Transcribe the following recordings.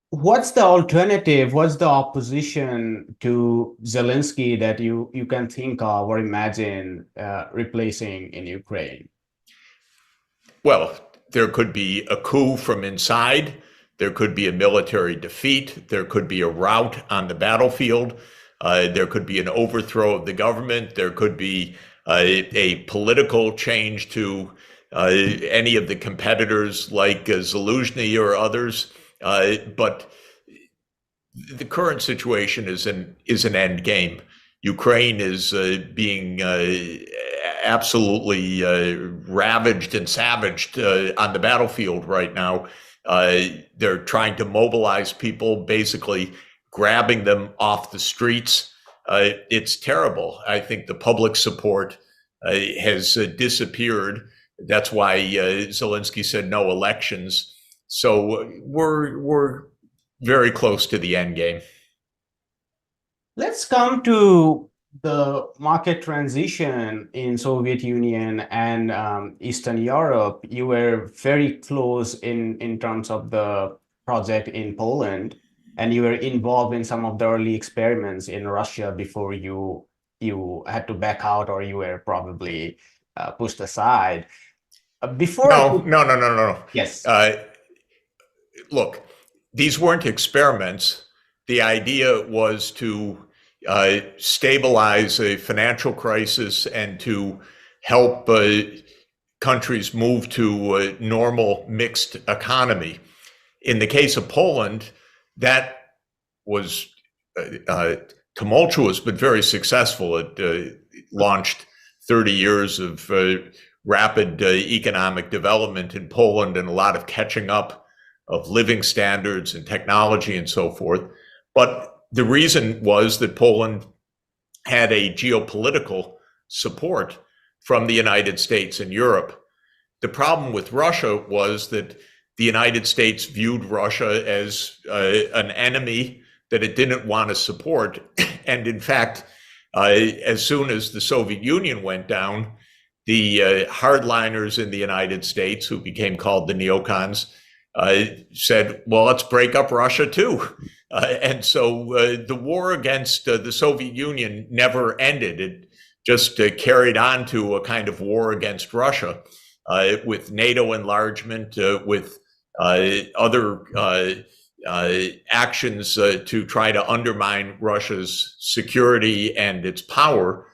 What's the alternative? What's the opposition to Zelensky that you can think of or imagine replacing in Ukraine? Well, there could be a coup from inside. There could be a military defeat. There could be a rout on the battlefield. There could be an overthrow of the government. There could be a political change to any of the competitors like Zelensky or others. But the current situation is an end game. Ukraine is being absolutely ravaged and savaged on the battlefield right now. They're trying to mobilize people, basically grabbing them off the streets. It's terrible. I think the public support has disappeared. That's why Zelensky said no elections. So we're very close to the end game. Let's come to the market transition in Soviet Union and Eastern Europe. You were very close in terms of the project in Poland, and you were involved in some of the early experiments in Russia before you had to back out or you were probably pushed aside. Before, No, no, no, no, no. yes. Uh, Look, these weren't experiments. The idea was to stabilize a financial crisis and to help countries move to a normal mixed economy. In the case of Poland, that was tumultuous but very successful. It launched 30 years of rapid economic development in Poland and a lot of catching up of living standards and technology and so forth. But the reason was that Poland had a geopolitical support from the United States and Europe. The problem with Russia was that the United States viewed Russia as an enemy that it didn't want to support. And in fact, as soon as the Soviet Union went down, the hardliners in the United States, who became called the neocons, said, well, let's break up Russia too. And so the war against the Soviet Union never ended. It just carried on to a kind of war against Russia with NATO enlargement, with other actions to try to undermine Russia's security and its power.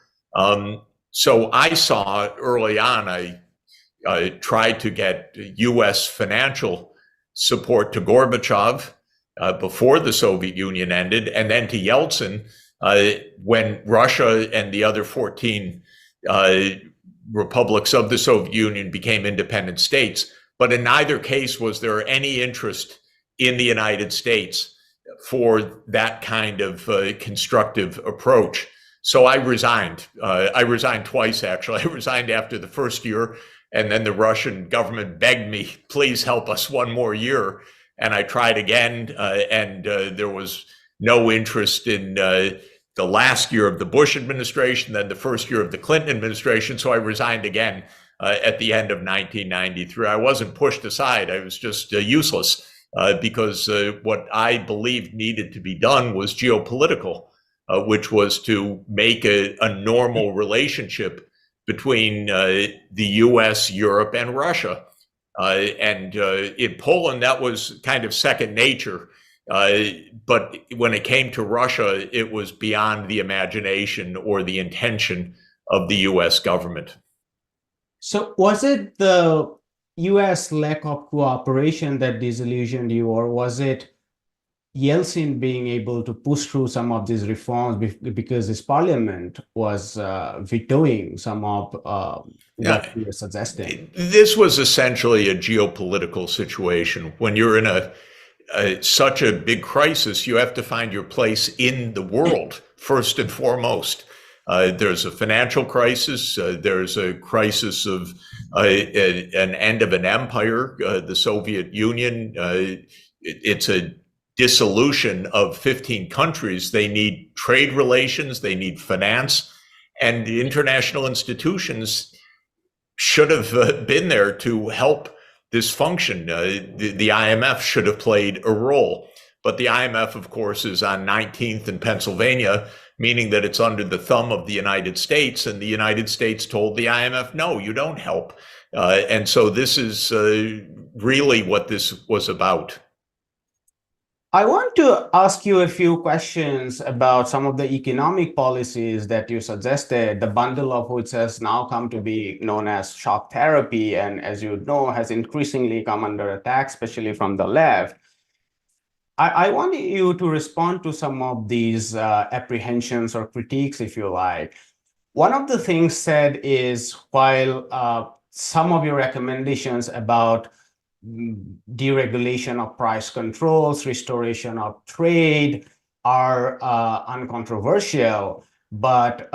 So I saw early on, I tried to get US financial support to Gorbachev before the Soviet Union ended, and then to Yeltsin when Russia and the other 14 republics of the Soviet Union became independent states. But in neither case was there any interest in the United States for that kind of constructive approach. So I resigned. I resigned twice, actually. I resigned after the first year, and then the Russian government begged me, please help us one more year. And I tried again, and there was no interest in the last year of the Bush administration, then the first year of the Clinton administration. So I resigned again at the end of 1993. I wasn't pushed aside. I was just useless because what I believed needed to be done was geopolitical, which was to make a normal relationship between the US, Europe, and Russia. And in Poland, that was kind of second nature. But when it came to Russia, it was beyond the imagination or the intention of the US government. So was it the US lack of cooperation that disillusioned you, or was it Yeltsin being able to push through some of these reforms because his parliament was vetoing some of Now, what you were suggesting? this was essentially a geopolitical situation. When you're in such a big crisis, you have to find your place in the world first and foremost. There's a financial crisis. There's a crisis of an end of an empire, the Soviet Union. It's a dissolution of 15 countries. They need trade relations. They need finance. And the international institutions should have been there to help this function. The IMF should have played a role. But the IMF, of course, is on 19th in Pennsylvania, meaning that it's under the thumb of the United States. And the United States told the IMF, no, you don't help. And so this is really what this was about. I want to ask you a few questions about some of the economic policies that you suggested, the bundle of which has now come to be known as shock therapy, and as you know, has increasingly come under attack, especially from the left. I want you to respond to some of these apprehensions or critiques, if you like. One of the things said is while some of your recommendations about deregulation of price controls, restoration of trade are uncontroversial, but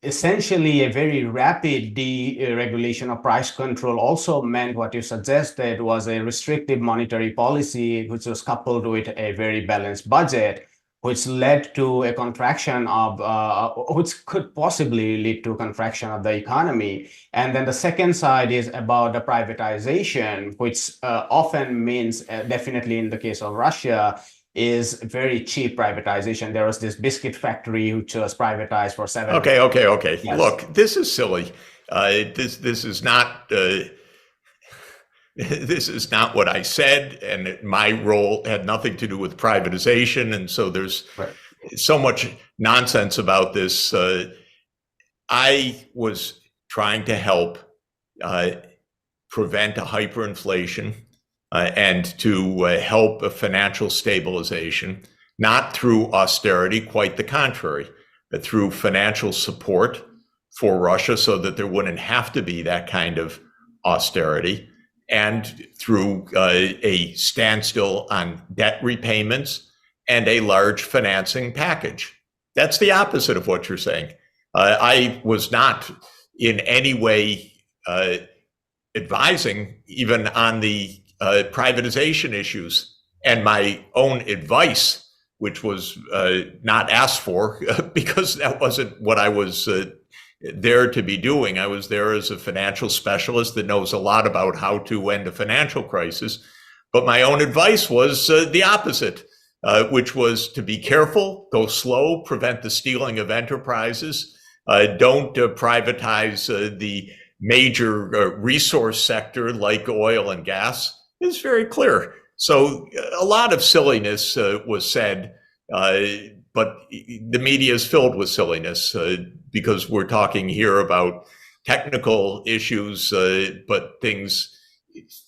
essentially a very rapid deregulation of price control also meant what you suggested was a restrictive monetary policy, which was coupled with a very balanced budget, which led to a contraction of, which could possibly lead to contraction of the economy. And then the second side is about the privatization, which often means, definitely in the case of Russia, is very cheap privatization. There was this biscuit factory which was privatized for $7. Okay. Yes. Look, this is silly. This is not. This is not what I said, and my role had nothing to do with privatization. And so there's so much nonsense about this. I was trying to help prevent a hyperinflation and to help a financial stabilization, not through austerity, quite the contrary, but through financial support for Russia so that there wouldn't have to be that kind of austerity, and through a standstill on debt repayments and a large financing package. That's the opposite of what you're saying. I was not in any way advising even on the privatization issues, and my own advice, which was not asked for because that wasn't what I was there to be doing. I was there as a financial specialist that knows a lot about how to end a financial crisis. But my own advice was the opposite, which was to be careful, go slow, prevent the stealing of enterprises, don't privatize the major resource sector like oil and gas. It's very clear. So a lot of silliness was said, but the media is filled with silliness because we're talking here about technical issues, but things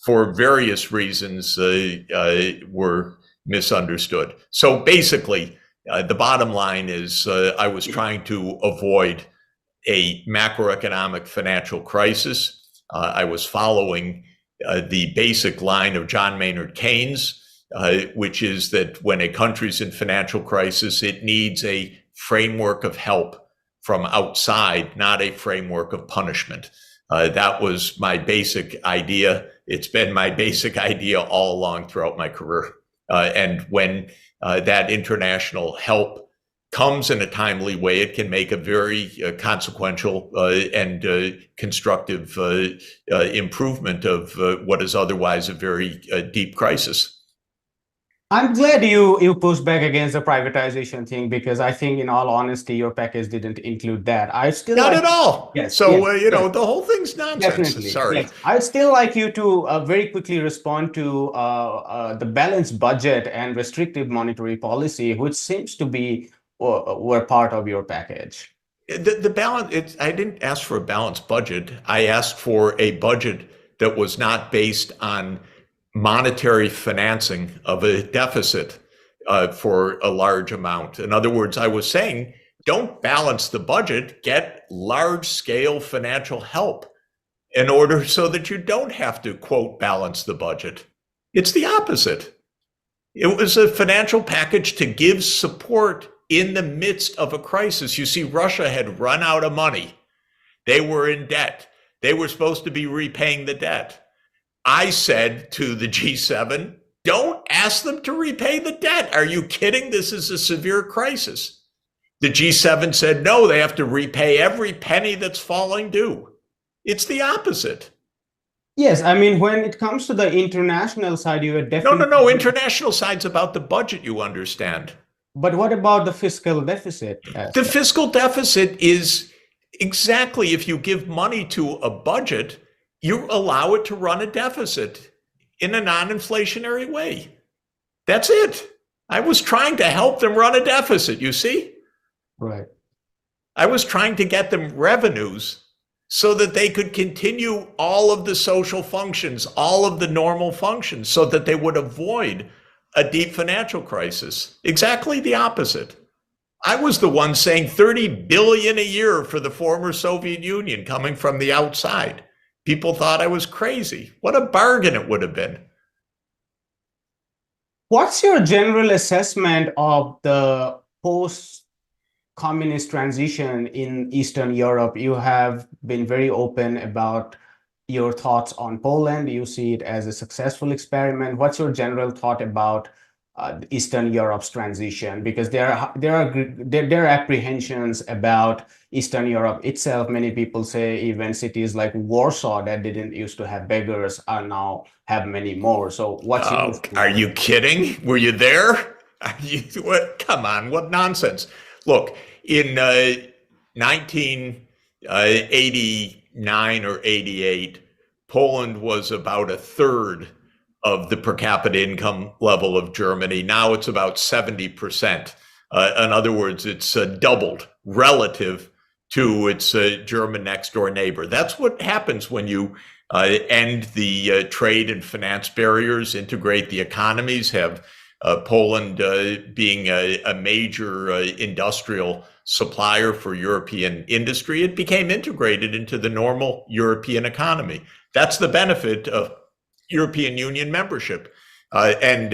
for various reasons were misunderstood. So basically, the bottom line is I was trying to avoid a macroeconomic financial crisis. I was following the basic line of John Maynard Keynes, which is that when a country's in financial crisis, it needs a framework of help from outside, not a framework of punishment. That was my basic idea. It's been my basic idea all along throughout my career. And when that international help comes in a timely way, it can make a very consequential and constructive improvement of what is otherwise a very deep crisis. I'm glad you pushed back against the privatization thing, because I think, in all honesty, your package didn't include that. I still not at all. Yes. So yes, know the whole thing's nonsense. definitely. Sorry. Yes. I'd still like you to very quickly respond to the balanced budget and restrictive monetary policy, which seems to be were part of your package. The balance. I didn't ask for a balanced budget. I asked for a budget that was not based on monetary financing of a deficit for a large amount. In other words, I was saying, don't balance the budget, get large-scale financial help in order so that you don't have to, quote, balance the budget. It's the opposite. It was a financial package to give support in the midst of a crisis. You see, Russia had run out of money. They were in debt. They were supposed to be repaying the debt. I said to the G7, don't ask them to repay the debt. Are you kidding? This is a severe crisis. The G7 said, no, they have to repay every penny that's falling due. It's the opposite. Yes, I mean, when it comes to the international side, you are No, no, definitely. no. International side's about the budget, you understand. But what about the fiscal deficit The aspect? fiscal deficit is exactly if you give money to a budget, you allow it to run a deficit in a non inflationary way. That's it. I was trying to help them run a deficit, you see? Right. I was trying to get them revenues so that they could continue all of the social functions, all of the normal functions, so that they would avoid a deep financial crisis. Exactly the opposite. I was the one saying 30 billion a year for the former Soviet Union coming from the outside. People thought I was crazy. What a bargain it would have been. What's your general assessment of the post-communist transition in Eastern Europe? You have been very open about your thoughts on Poland. You see it as a successful experiment. What's your general thought about Eastern Europe's transition? Because there are apprehensions about Eastern Europe itself. Many people say even cities like Warsaw that didn't used to have beggars are now have many more. So what's your Oh, are you kidding? Were you there? What? Come on, what nonsense. Look, in 1989 or 88, Poland was about a third of the per capita income level of Germany. Now it's about 70%. In other words, it's doubled relative to its German next door neighbor. That's what happens when you end the trade and finance barriers, integrate the economies, have Poland being a major industrial supplier for European industry. It became integrated into the normal European economy. That's the benefit of European Union membership. And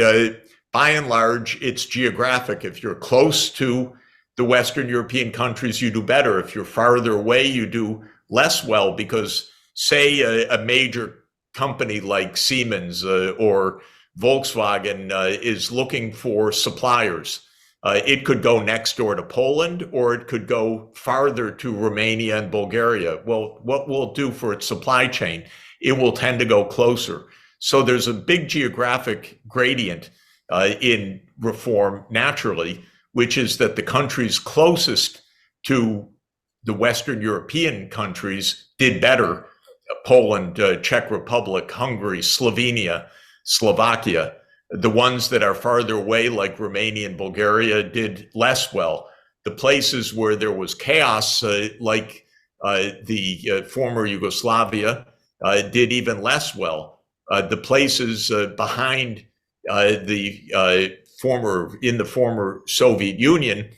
by and large, it's geographic. If you're close to the Western European countries, you do better. If you're farther away, you do less well because, say, a major company like Siemens or Volkswagen is looking for suppliers. It could go next door to Poland or it could go farther to Romania and Bulgaria. Well, what will it do for its supply chain? It will tend to go closer. So there's a big geographic gradient in reform naturally, which is that the countries closest to the Western European countries did better. Poland, Czech Republic, Hungary, Slovenia, Slovakia. The ones that are farther away, like Romania and Bulgaria, did less well. The places where there was chaos, like the former Yugoslavia, did even less well. The places behind the former Soviet Union,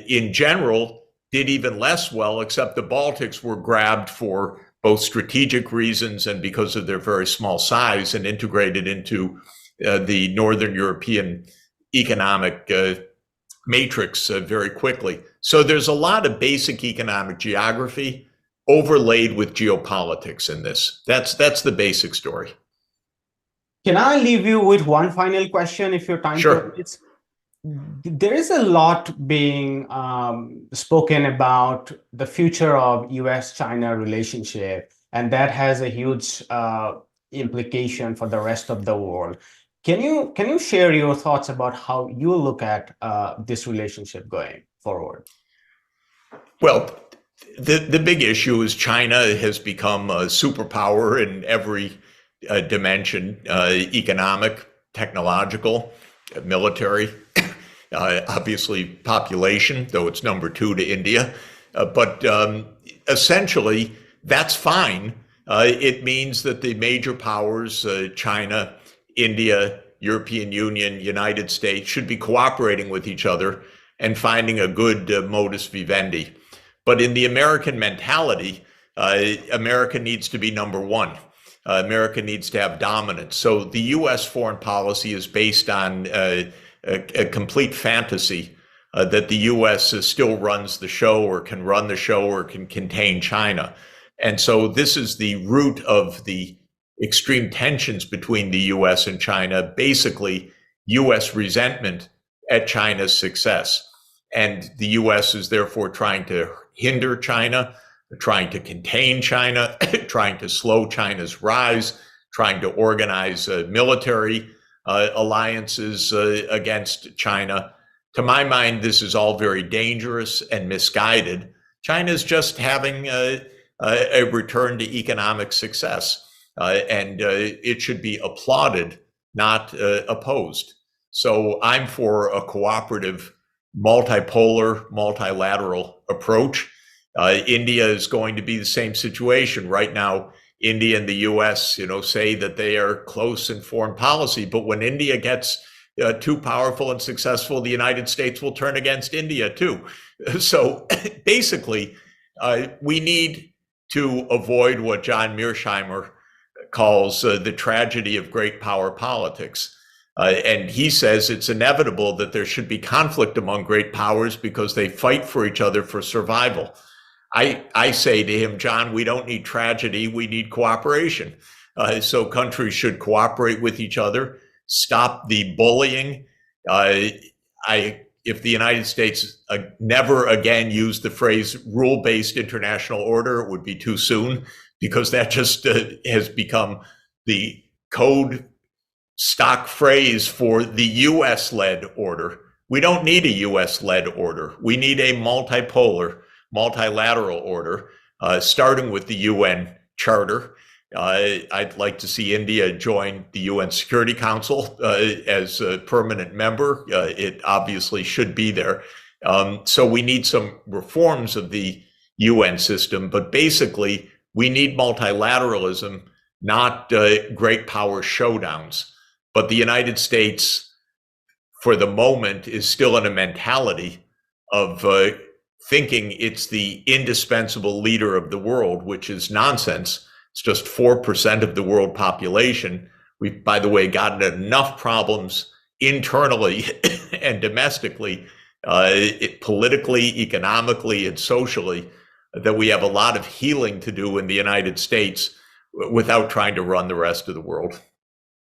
in general, did even less well, except the Baltics were grabbed for both strategic reasons and because of their very small size and integrated into the Northern European economic matrix very quickly. So there's a lot of basic economic geography overlaid with geopolitics in this. That's the basic story. Can I leave you with one final question if your time Sure. permits? There is a lot being spoken about the future of US-China relationship, and that has a huge implication for the rest of the world. Can you share your thoughts about how you look at this relationship going forward? Well, the big issue is China has become a superpower in every dimension, economic, technological, military, obviously population, though it's number two to India. But essentially, that's fine. It means that the major powers, China, India, European Union, United States, should be cooperating with each other and finding a good modus vivendi. But in the American mentality, America needs to be number one. America needs to have dominance. So the U.S. foreign policy is based on a complete fantasy that the U.S. still runs the show or can run the show or can contain China. And so this is the root of the extreme tensions between the U.S. and China, basically U.S. resentment at China's success. And the U.S. is therefore trying to hinder China trying to contain China, trying to slow China's rise, trying to organize military alliances against China. To my mind, this is all very dangerous and misguided. China is just having a return to economic success, and it should be applauded, not opposed. So I'm for a cooperative, multipolar, multilateral approach. India is going to be the same situation right now. India and the U.S., say that they are close in foreign policy, but when India gets too powerful and successful, the United States will turn against India too. So basically, we need to avoid what John Mearsheimer calls the tragedy of great power politics. And he says it's inevitable that there should be conflict among great powers because they fight for each other for survival. I say to him, John, we don't need tragedy, we need cooperation. So countries should cooperate with each other, stop the bullying. If the United States never again used the phrase rule-based international order, it would be too soon, because that just has become the code stock phrase for the US-led order. We don't need a US-led order. We need a multipolar, multilateral order, starting with the UN Charter. I'd like to see India join the UN Security Council as a permanent member. It obviously should be there. So we need some reforms of the UN system, but basically we need multilateralism, not great power showdowns. But the United States, for the moment, is still in a mentality of thinking it's the indispensable leader of the world, which is nonsense. It's just 4% of the world population. We've, by the way, gotten enough problems internally and domestically, politically, economically, and socially, that we have a lot of healing to do in the United States without trying to run the rest of the world.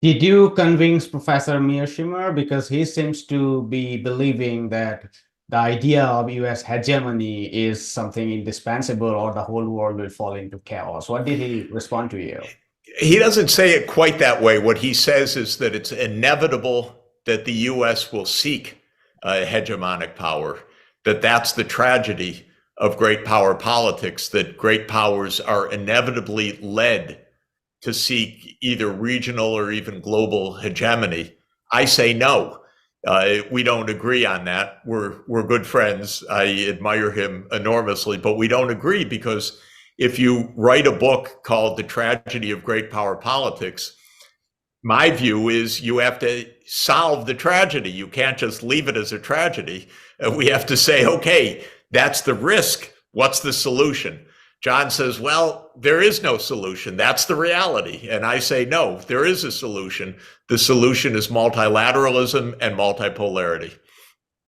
Did you convince Professor Mearsheimer? Because he seems to be believing that the idea of US hegemony is something indispensable, or the whole world will fall into chaos. What did he respond to you? He doesn't say it quite that way. What he says is that it's inevitable that the US will seek hegemonic power, that that's the tragedy of great power politics, that great powers are inevitably led to seek either regional or even global hegemony. I say no. We don't agree on that. We're good friends. I admire him enormously, but we don't agree, because if you write a book called The Tragedy of Great Power Politics, my view is you have to solve the tragedy. You can't just leave it as a tragedy. We have to say, okay, that's the risk. What's the solution? John says, well, there is no solution. That's the reality. And I say, no, there is a solution. The solution is multilateralism and multipolarity.